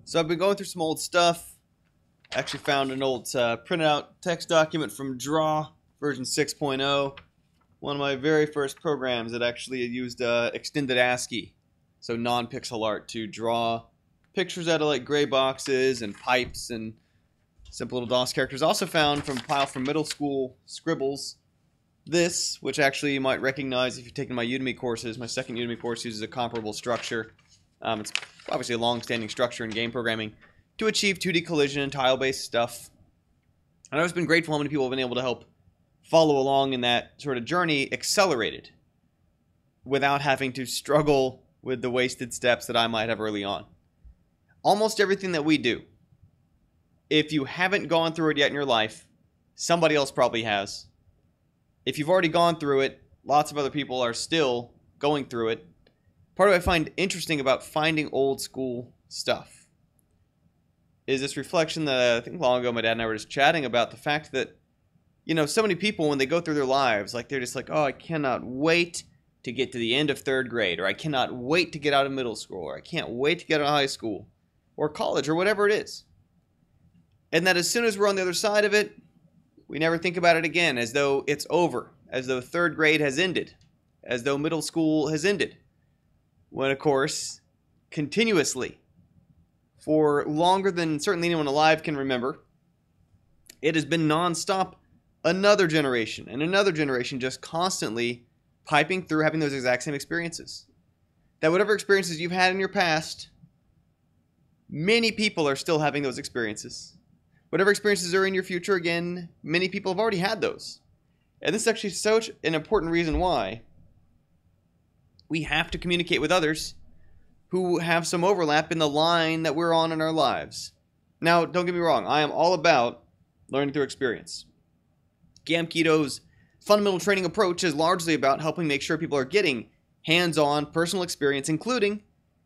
So I've been going through some old stuff. I actually found an old printed out text document from Draw version 6.0. One of my very first programs that actually used extended ASCII, so non-pixel art, to draw pictures out of like gray boxes and pipes and simple little DOS characters. Also found from a pile from middle school scribbles this, which actually you might recognize if you've taken my Udemy courses. My second Udemy course uses a comparable structure. It's obviously a long-standing structure in game programming to achieve 2D collision and tile-based stuff. And I've always been grateful how many people have been able to help follow along in that sort of journey accelerated without having to struggle with the wasted steps that I might have early on. Almost everything that we do, if you haven't gone through it yet in your life, somebody else probably has. If you've already gone through it, lots of other people are still going through it. Part of what I find interesting about finding old school stuff is this reflection that I think long ago my dad and I were just chatting about the fact that, you know, so many people when they go through their lives, like they're just like, oh, I cannot wait to get to the end of third grade, or I cannot wait to get out of middle school, or I can't wait to get out of high school, or college, or whatever it is. And that as soon as we're on the other side of it, we never think about it again, as though it's over, as though third grade has ended, as though middle school has ended. When, of course, continuously, for longer than certainly anyone alive can remember, it has been nonstop another generation and another generation just constantly piping through having those exact same experiences. That whatever experiences you've had in your past, many people are still having those experiences. Whatever experiences are in your future, again, many people have already had those. And this is actually such an important reason why we have to communicate with others who have some overlap in the line that we're on in our lives. Now, don't get me wrong, I am all about learning through experience. Gamkeeto's fundamental training approach is largely about helping make sure people are getting hands-on personal experience, including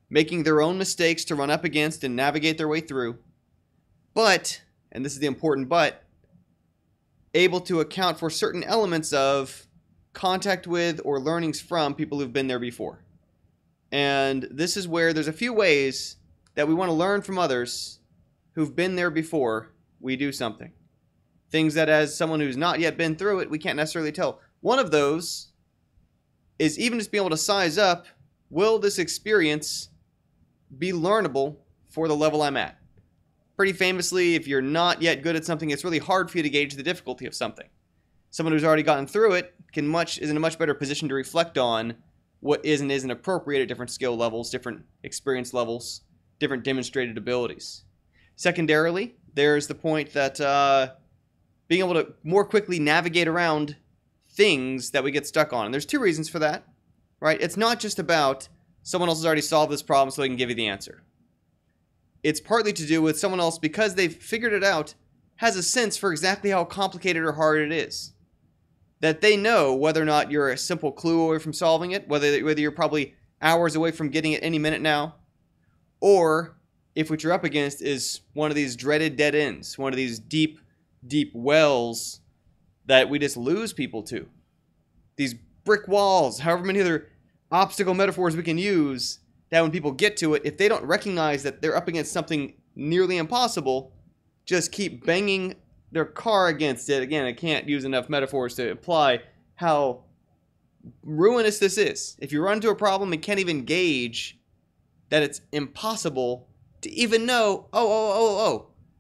making their own mistakes to run up against and navigate their way through. But, and this is the important but, able to account for certain elements of contact with or learnings from people who've been there before. And this is where there's a few ways that we want to learn from others who've been there before we do something. Things that as someone who's not yet been through it, we can't necessarily tell. One of those is even just being able to size up, will this experience be learnable for the level I'm at? Pretty famously, if you're not yet good at something, it's really hard for you to gauge the difficulty of something. Someone who's already gotten through it is in a much better position to reflect on what is and isn't appropriate at different skill levels, different experience levels, different demonstrated abilities. Secondarily, there's the point that being able to more quickly navigate around things that we get stuck on. And there's two reasons for that, right? It's not just about someone else has already solved this problem so they can give you the answer. It's partly to do with someone else, because they've figured it out, has a sense for exactly how complicated or hard it is. That they know whether or not you're a simple clue away from solving it, whether you're probably hours away from getting it any minute now, or if what you're up against is one of these dreaded dead ends, one of these deep, deep wells that we just lose people to. These brick walls, however many other obstacle metaphors we can use, that when people get to it, if they don't recognize that they're up against something nearly impossible, just keep banging their car against it. Again, I can't use enough metaphors to imply how ruinous this is. If you run into a problem and can't even gauge that it's impossible to even know,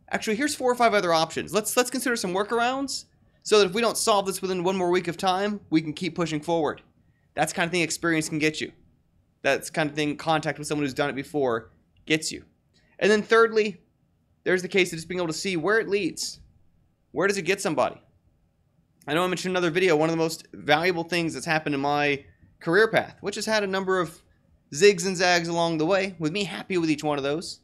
actually, here's 4 or 5 other options. Let's consider some workarounds so that if we don't solve this within one more week of time, we can keep pushing forward. That's the kind of thing experience can get you. That's the kind of thing contact with someone who's done it before gets you. And then thirdly, there's the case of just being able to see where it leads. Where does it get somebody? I know I mentioned in another video, one of the most valuable things that's happened in my career path, which has had a number of zigs and zags along the way, with me happy with each one of those.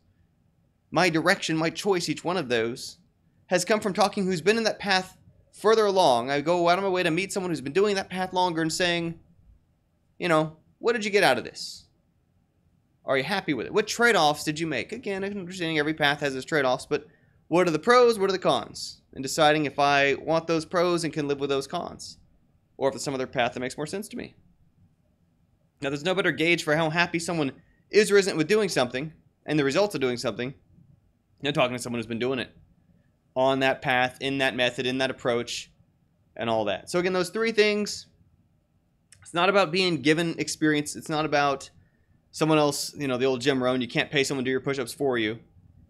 My direction, my choice, each one of those, has come from talking who's been in that path further along. I go out of my way to meet someone who's been doing that path longer and saying, you know, what did you get out of this? Are you happy with it? What trade-offs did you make? Again, understanding every path has its trade-offs, but what are the pros, what are the cons? And deciding if I want those pros and can live with those cons. Or if there's some other path that makes more sense to me. Now, there's no better gauge for how happy someone is or isn't with doing something, and the results of doing something, and talking to someone who's been doing it on that path, in that method, in that approach, and all that. So again, those three things. It's not about being given experience. It's not about someone else, the old Jim Rohn, you can't pay someone to do your push-ups for you.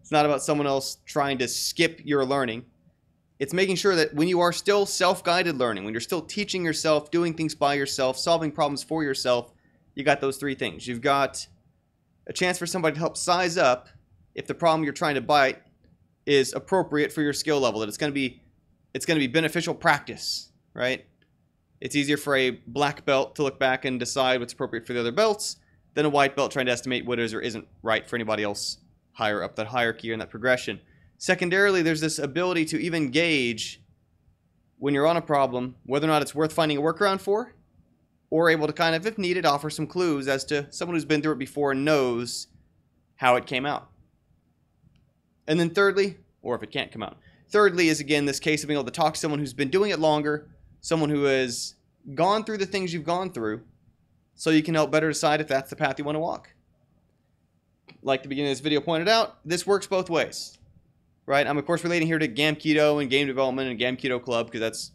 It's not about someone else trying to skip your learning. It's making sure that when you are still self-guided learning, when you're still teaching yourself, doing things by yourself, solving problems for yourself, you got those three things. You've got a chance for somebody to help size up if the problem you're trying to bite is appropriate for your skill level, that it's going to be beneficial practice, right? It's easier for a black belt to look back and decide what's appropriate for the other belts than a white belt trying to estimate what is or isn't right for anybody else higher up that hierarchy or in that progression. Secondarily, there's this ability to even gauge when you're on a problem whether or not it's worth finding a workaround for, or able to kind of, if needed, offer some clues as to someone who's been through it before and knows how it came out. And then thirdly, or if it can't come out, thirdly is again this case of being able to talk to someone who's been doing it longer, someone who has gone through the things you've gone through, so you can help better decide if that's the path you want to walk. Like the beginning of this video pointed out, this works both ways, right? I'm of course relating here to Gamketo and game development and Gamketo Club because that's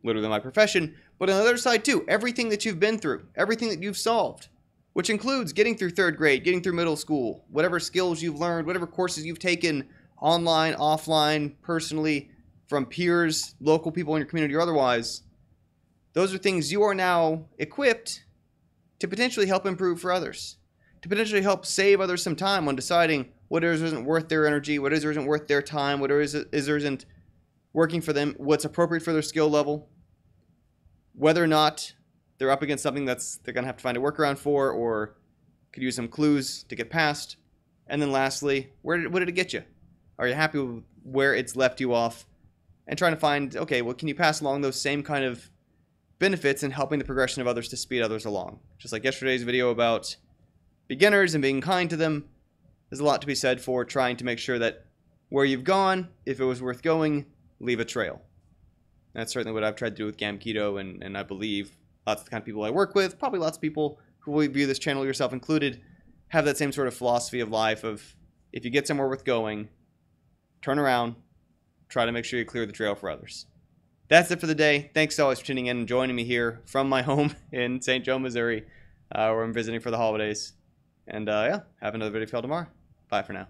literally my profession. But on the other side too, everything that you've been through, everything that you've solved, which includes getting through third grade, getting through middle school, whatever skills you've learned, whatever courses you've taken online, offline, personally, from peers, local people in your community or otherwise, those are things you are now equipped to potentially help improve for others, to potentially help save others some time on deciding what is or isn't worth their energy, what is or isn't worth their time, what is or isn't working for them, what's appropriate for their skill level, whether or not they're up against something they're going to have to find a workaround for or could use some clues to get past. And then lastly, what did it get you? Are you happy with where it's left you off? And trying to find, okay, well, can you pass along those same kind of benefits in helping the progression of others to speed others along? Just like yesterday's video about beginners and being kind to them, there's a lot to be said for trying to make sure that where you've gone, if it was worth going, leave a trail. That's certainly what I've tried to do with Gamketo, and I believe lots of the kind of people I work with, probably lots of people who will view this channel, yourself included, have that same sort of philosophy of life of if you get somewhere worth going, turn around, try to make sure you clear the trail for others. That's it for the day. Thanks always for tuning in and joining me here from my home in St. Joe, Missouri, where I'm visiting for the holidays. And yeah, have another video for y'all tomorrow. Bye for now.